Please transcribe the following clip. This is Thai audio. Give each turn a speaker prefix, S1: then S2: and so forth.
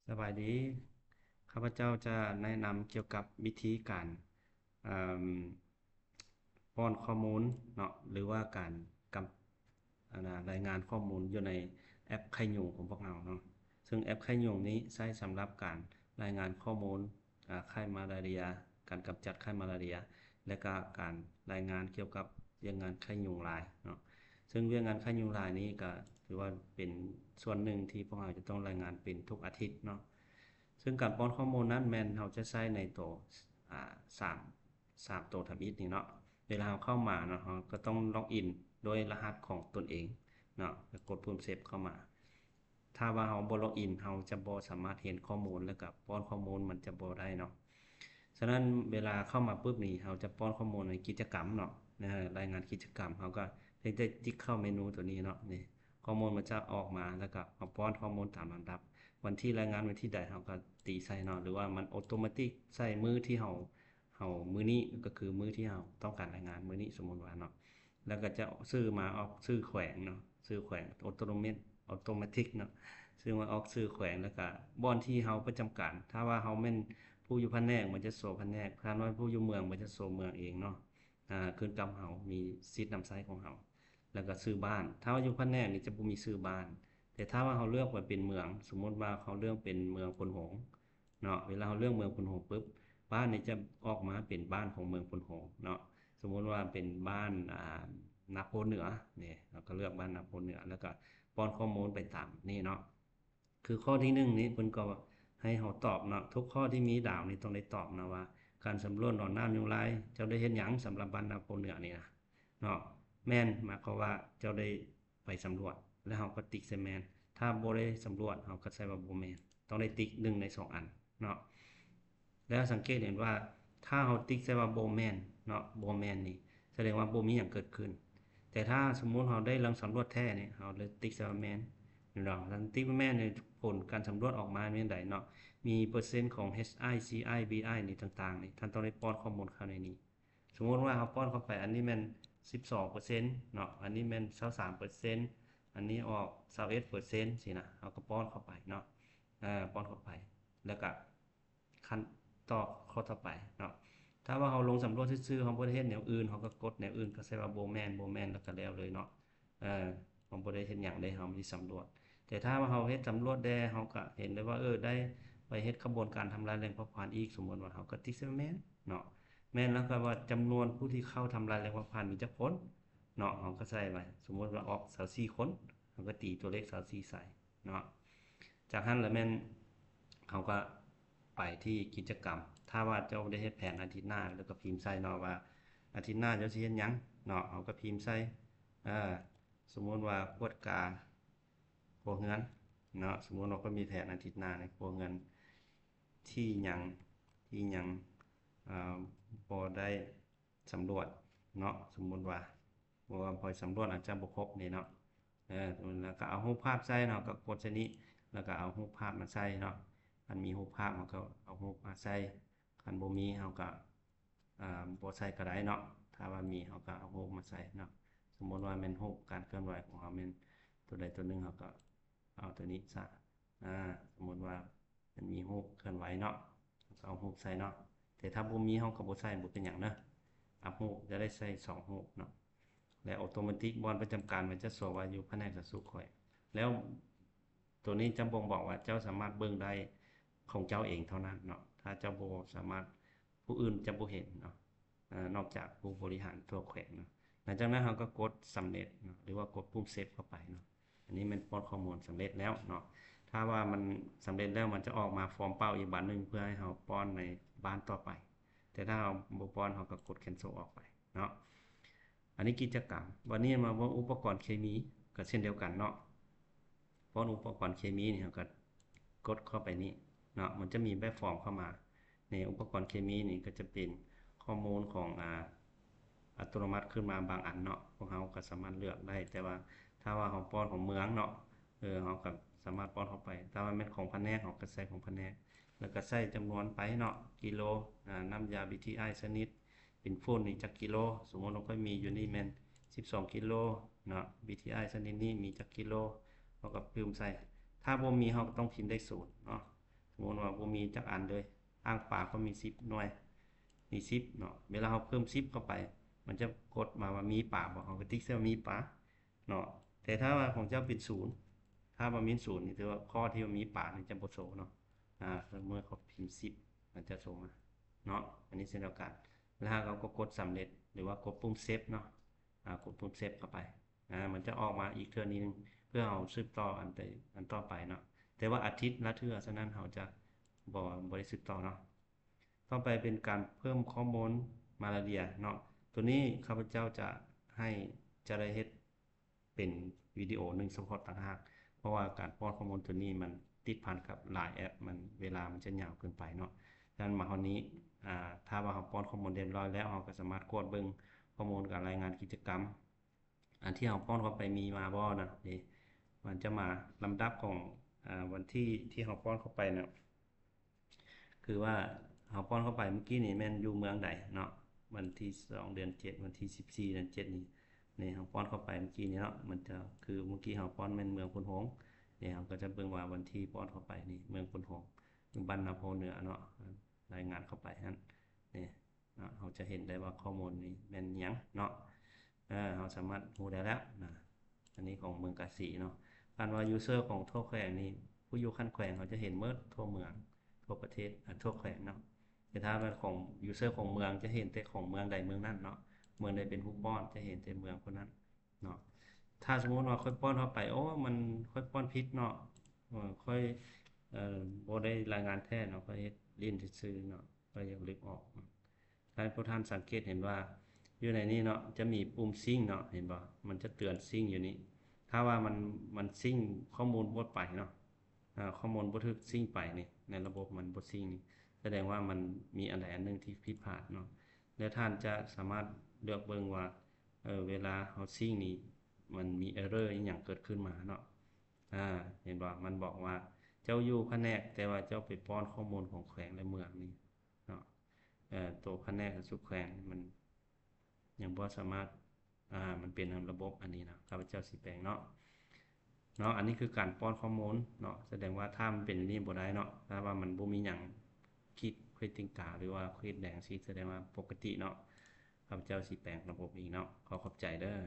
S1: สบายดีข้าพเจ้าจะแนะนำเกี่ยวกับวิธีการเอ่อป้อนข้อมูลเนาะหรือว่าการกรายงานข้อมูลอยู่ในแอปไข่ยุงของพวกเราเนาะซึ่งแอปไข่ยุงนี้ใช้สำหรับการรายงานข้อมูลไข้มาลาเรียการกำจัดไข้มาลาเรียและก็การรายงานเกี่ยวกับเรื่องงานไข้ยุงลายเนาะซึ่งเรื่องงานไข้ยุงลายนี้ก็ถือว่าเป็นส่วนหนึ่งที่พวกเราจะต้องรายงานเป็นทุกอาทิตย์เนาะ ซึ่งการป้อนข้อมูลนั้นแม่นเราจะใช้ในตัวอ่าสามตัวทำอิฐนี่เนาะเวลาเราเข้ามาเนาะเราก็ต้องล็อกอินโดยรหัสของตนเองเนาะแล้วกดปุ่มเซฟเข้ามาถ้าว่าเราบ่ล็อกอินเราจะบ่สามารถเห็นข้อมูลแล้วก็ป้อนข้อมูลมันจะบ่ได้เนาะฉะนั้นเวลาเข้ามาปุ๊บนี่เราจะป้อนข้อมูลในกิจกรรมเนาะนะรายงานกิจกรรมเราก็เพียงแต่ติ๊กเข้าเมนูตัวนี้เนาะนี่ข้อมูลมันจะออกมาแล้วก็เราป้อนข้อมูลตามลำดับ วันที่รายงานวันที่ใดเราก็ตีใส่เนาะหรือว่ามันอัตโนมัติใส่มือที่เรามือนี้ก็คือมือที่เราต้องการรายงานมือนี้สมมุติว่าเนาะแล้วก็จะซื้อมาออกซื้อแขวงเนาะซื้อแขวงอัตโนมัติเนาะซื้อมาออกซื้อแขวงแล้วก็บ่อนที่เราประจำการถ้าว่าเราแม่นผู้อยู่แผนกมันจะโซแผนกถ้าว่าผู้อยู่เมืองมันจะโซเมืองเองเนาะขึ้นกับเรามีสิทธิ์นำใช้ของเราแล้วก็ซื้อบ้านถ้าว่าอยู่แผนกนี่จะบ่มีซื้อบ้าน แต่ถ้าว่าเขาเลือกมาเป็นเมืองสมมติว่าเขาเลือกเป็นเมืองพนหงส์เนาะเวลาเขาเลือกเมืองพนหงส์ปุ๊บบ้านนี้จะออกมาเป็นบ้านของเมืองพนหงส์เนาะสมมติว่าเป็นบ้านนาโพเหนือเนี่ยเราก็เลือกบ้านนาโพเหนือแล้วก็ป้อนข้อมูลไปตามนี่เนาะคือข้อที่หนึ่งนี้เพิ่นก็ให้เขาตอบเนาะทุกข้อที่มีดาวนี่ต้องได้ตอบนะว่าการสำรวจหนอนน้ำยุงลายเจ้าได้เห็นหยังสำหรับบ้านนาโพเหนือนี่นะเนาะแม่นหมายความว่าเจ้าได้ไปสำรวจแล้วเขาก็ติ๊กใส่แมน ถ้าบ่ได้สำรวจเราก็ใส่ว่าบ่แม่นต้องได้ติ๊ก1ใน2อันเนาะแล้วสังเกตเห็นว่าถ้าเราติ๊กใส่ว่าบ่แม่นเนาะบ่แม่นนี่แสดงว่าบ่มีหยังเกิดขึ้นแต่ถ้าสมมุติเราได้ลองสำรวจแท้นี่เราเลยติ๊กใส่ว่าแม่นเนาะถ้าติ๊กว่าแม่นนี่ผลการสำรวจออกมาเป็นใดเนาะมีเปอร์เซ็นต์ของ HI CI BI นี่ต่างๆนี่ท่านต้องได้ป้อนข้อมูลเข้าในนี้สมมุติว่าเราป้อนเข้าไปอันนี้แม่น12%เนาะอันนี้แม่น23%อันนี้ออก21%สินะเราก็ป้อนเข้าไปเนาะป้อนเข้าไปแล้วก็ขั้นต่อข้อต่อไปเนาะถ้าว่าเราลงสำรวจซื่อๆเราบ่ได้เฮ็ดแนวอื่นเราก็กดแนวอื่นก็ใส่ว่าบ่แม่นบ่แม่นแล้วก็แล้วเลยเนาะเราบ่ได้เฮ็ดหยังเลยเรามีสำรวจแต่ถ้าว่าเราเฮ็ดสำรวจได้เราก็เห็นได้ว่าได้ไปเฮ็ดกระบวนการทำลายแหล่งเผาผลาญอีกสมมุติว่าเราก็ติ๊กใส่ว่าแม่นเนาะแม่นแล้วก็ว่าจำนวนผู้ที่เข้าทำลายแหล่งเผาผลาญมีจักคนเนาะเราก็ใส่ไว้สมมุติว่าออก24คน เราก็ตีตัวเลข24ใส่เนาะจากนั้นแล้วแม่นเขาก็ไปที่กิจกรรมถ้าว่าเจ้าได้เฮ็ดแผนอาทิตย์หน้าแล้วก็พิมพ์ใส่เนาะว่าอาทิตย์หน้าเจ้าสิเฮ็ดหยังเนาะเขาก็พิมพ์ใส่อ่าสมมุติว่ากวดกาครัวเรือนเนาะสมมุติเราก็มีแผนอาทิตย์หน้าในครัวเรือนที่ยังที่ยังอ่าบ่ได้สำรวจเนาะสมมุติว่าพอสำรวจอาจจะบ่ครบนี่เนาะ แล้วก็เอารูปภาพใส่เนาะก็กดใส่นี้แล้วก็เอารูปภาพมาใส่เนาะคันมีรูปภาพเราก็เอารูปมาใส่คันบ่มีเราก็บ่ใส่ก็ได้เนาะถ้าว่ามีเราก็เอารูปมาใส่เนาะสมมุติว่าแม่นรูปการเคลื่อนไหวของเราแม่นตัวใดตัวหนึ่งเราก็เอาตัวนี้ซะสมมุติว่ามันมีรูปเคลื่อนไหวเนาะเราก็เอารูปใส่เนาะแต่ถ้าบ่มีเราก็บ่ใส่บ่เป็นหยังเนาะอัพรูปจะได้ใส่2รูปเนาะ และออโตเมติกบอลประจำการมันจะสวว่าอยู่แผนกสัดส่วนข่อยแล้วตัวนี้จะบ่งบอกว่าเจ้าสามารถเบิ่งได้ของเจ้าเองเท่านั้นเนาะถ้าเจ้าบ่สามารถผู้อื่นจะบ่เห็นเนาะนอกจากผู้บริหารทั่วแขวงเนาะหลังจากนั้นเราก็กดสำเร็จเนาะหรือว่ากดปุ่มเซฟเข้าไปเนาะอันนี้มันป้อนข้อมูลสำเร็จแล้วเนาะถ้าว่ามันสำเร็จแล้วมันจะออกมาฟอร์มเป้าอีกบันหนึ่งเพื่อให้เราป้อนในบ้านต่อไปแต่ถ้าเราบ่ป้อนเราก็กด cancel ออกไปเนาะ อันนี้กิจกรรมวันนี้มาว่าอุปกรณ์เคมีก็เช่นเดียวกันเนาะเพราะอุปกรณ์เคมีนี่ก็กดเข้าไปนี่เนาะมันจะมีแบบฟอร์มเข้ามาในอุปกรณ์เคมีนี่ก็จะเป็นข้อมูลของอัตโนมัติขึ้นมาบางอันเนาะพวกเราก็สามารถเลือกได้แต่ว่าถ้าว่าของป้อนของเมืองเนาะเราก็สามารถป้อนเข้าไปถ้าว่าเป็นของแผนกเราก็ใส่ของแผนกแล้วก็ใส่จำนวนไปเนาะกิโลน้ำยา BTI ชนิด เป็นโฟนนี่จักกิโลสมมติเราก็มีอยู่นี่แม่น12กิโลเนาะ BTI ชนิดนี้มีจักกิโลเราก็พิมพ์ใส่ถ้าบ่มีเราก็ต้องพิมพ์ได้0เนาะ สมมุติว่าบ่มีจักอันเลยอ้างปากก็มี10หน่วยนี่10เนาะเวลาเราเพิ่ม10เข้าไปมันจะกดมาว่ามีปากบ่เราก็ติ๊กเสื้อมีปากเนาะแต่ถ้าว่าของเจ้าเป็น0ถ้าบ่มี0นี่ถือว่าข้อที่ว่ามีปากนี่จะบ่โชว์เนาะเมื่อเขาพิมพ์10มันจะส่งมาเนาะอันนี้เช่นเดียวกันแล้วเราก็กดสำเร็จหรือว่ากดปุ่มเซฟเนาะกดปุ่มเซฟเข้าไปมันจะออกมาอีกเทื่อนึงเพื่อเอาสืบต่ออันต่อไปเนาะแต่ว่าอาทิตย์ละเทื่อฉะนั้นเราจะบ่ได้สืบต่อเนาะต่อไปเป็นการเพิ่มข้อมูลมาลาเรียเนาะตัวนี้ข้าพเจ้าจะให้จะได้เฮ็ดเป็นวิดีโอหนึ่งเฉพาะต่างหากเพราะว่าการป้อนข้อมูลตัวนี้มันติดพันกับหลายแอปมันเวลามันจะยาวเกินไปเนาะฉะนั้นมาคราวนี้ถ้าว่าเราป้อนข้อมูลเรียบร้อยแล้วเราก็สามารถกดเบิ่งข้อมูลการรายงานกิจกรรมอันที่เราป้อนเข้าไปมีมาบ่นะนี่มันจะมาลำดับของวันที่เราป้อนเข้าไปนะคือว่าเราป้อนเข้าไปเมื่อกี้นี่แม่นอยู่เมืองใดเนาะวันที่2เดือน7วันที่14เดือน7นี่เราป้อนเข้าไปเมื่อกี้นี้เนาะมันจะคือเมื่อกี้เราป้อนแม่นเมืองพนหงส์นี่เราก็จะเบิ่งว่าวันที่ป้อนเข้าไปนี่เมืองพนหงส์บ้านนาโพเหนือเนาะรายงานเข้าไปนั่นนี่เราจะเห็นได้ว่าข้อมูลนี้แม่นหยังเนาะเราสามารถรู้ได้แล้วนะอันนี้ของเมืองกาสีเนาะการว่า user ของทั่วแขวงนี่ผู้อยู่ขั้นแขวงเขาจะเห็นเมิดทั่วเมืองทั่วประเทศทั่วแขวงเนาะแต่ถ้าเป็นของ user ของเมืองจะเห็นแต่ของเมืองใดเมืองนั้นเนาะเมืองใดเป็นผู้ป้อนจะเห็นแต่เมืองคนนั้นเนาะถ้าสมมุติว่าค่อยป้อนเข้าไปโอ้มันค่อยป้อนผิดเนาะค่อยบ่ได้รายงานแท้เนาะค่อยเฮ็ดลิ้นซื่อๆเนาะค่อยลบออกถ้าพวกท่านสังเกตเห็นว่าอยู่ในนี้เนาะจะมีปุ่มซิงค์เนาะเห็นบ่มันจะเตือนซิงค์อยู่นี้ถ้าว่ามันซิงค์ข้อมูลบ่ไปเนาะข้อมูลบ่ถูกซิงค์ไปนี่ในระบบมันบ่ซิงค์นี่แสดงว่ามันมีอันใดอันหนึ่งที่ผิดพลาดเนาะแล้วท่านจะสามารถเลือกเบิ่งว่าเวลาเฮาซิงค์นี่มันมี error อิหยังเกิดขึ้นมาเนาะเห็นบ่มันบอกว่าเจ้าอยู่แผนกแต่ว่าเจ้าไปป้อนข้อมูลของแขวงและเมืองนี่เนาะตัวแผนกกับสุแขวงมันยังบ่สามารถมันเป็นระบบอันนี้นะข้าพเจ้าสิแปลงเนาะอันนี้คือการป้อนข้อมูลเนาะแสดงว่าถ้ามันเป็นนี่บ่ได้เนาะถ้าว่ามันบ่มีหยังคิดเควสติงกาหรือว่าเควสแดงสิแสดงว่าปกติเนาะข้าพเจ้าสิแปลงระบบอีกเนาะขอบใจเด้อ